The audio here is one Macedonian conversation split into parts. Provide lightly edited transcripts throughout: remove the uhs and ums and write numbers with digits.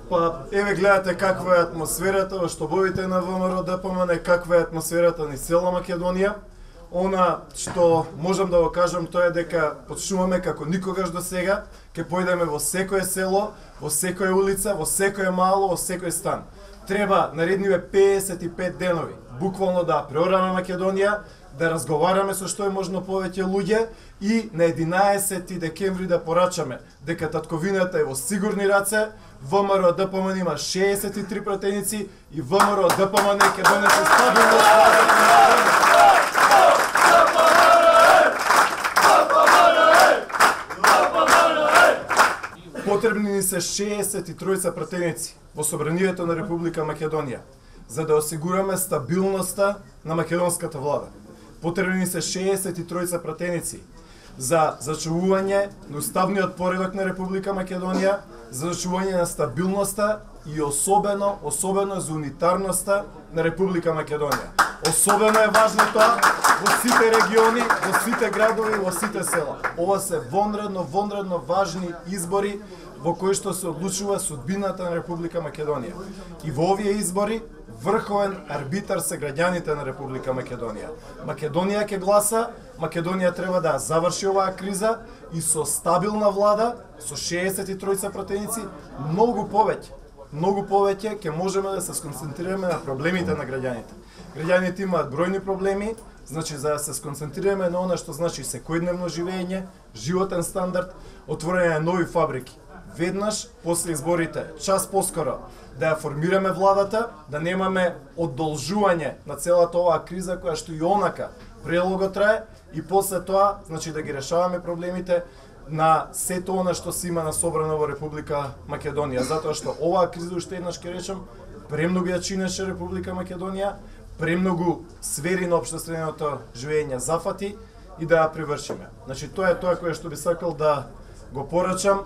Па, еве гледате каква е атмосферата во штабовите на ВМРО ДПМН, каква е атмосферата низ цела Македонија. Она што можам да го кажам тоа е дека почнуваме како никогаш до сега, ќе појдеме во секое село, во секоја улица, во секое мало, во секој стан. Треба наредниве 55 денови буквално да преораме Македонија, да разговараме со што е можно повеќе луѓе и на 11 декември да порачаме дека татковината е во сигурни раце, ВМРО ДПМН има 63 пратеници и ВМРО ДПМН ќе донесе стабилност. Потребни ни се 63 пратеници во собранието на Република Македонија за да осигураме стабилноста на македонската влада. Потребни ни се 63 пратеници за зачувување на уставниот поредок на Република Македонија, за зачувување на стабилноста и особено за унитарноста на Република Македонија. Особено е важно тоа во сите региони, во сите градови, во сите села. Ова се вонредно важни избори во кои што се одлучува судбината на Република Македонија. И во овие избори врховен арбитар се граѓаните на Република Македонија. Македонија ќе гласа, Македонија треба да заврши оваа криза и со стабилна влада, со 63 пратеници, многу повеќе ќе можеме да се сконцентрираме на проблемите на граѓаните. Граѓаните имаат бројни проблеми, значи за да се сконцентрираме на она што значи секојдневно живење, животен стандард, отворање на нови фабрики. Веднаш после изборите, час поскоро, да ја формираме владата, да немаме одолжување на целата оваа криза која што и онака прелого трае и после тоа, значи да ги решаваме проблемите на сето она што се има насобрано во Република Македонија, затоа што оваа криза уште еднаш ќе речам премногу ја чинеше Република Македонија, премногу сфери на општественото живење зафати и да ја привршиме. Значи тоа е тоа кое што би сакал да го порачам.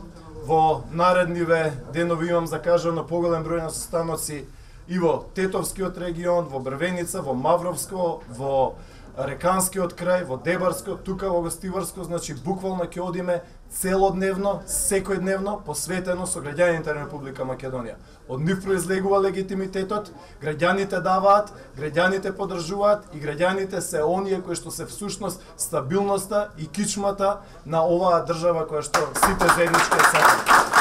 Во наредниве денови имам закажано поголем број на состаноци и во Тетовскиот регион, во Брвеница, во Мавровско, во Реканскиот крај, во Дебарско, тука во Гостиварско, значи буквално ќе одиме целодневно, секојдневно, посветено со граѓаните на Република Македонија. Од нив произлегува легитимитетот, граѓаните даваат, граѓаните поддржуваат и граѓаните се оние кои што се всушност стабилноста и кичмата на оваа држава која што сите заеднички сакаме.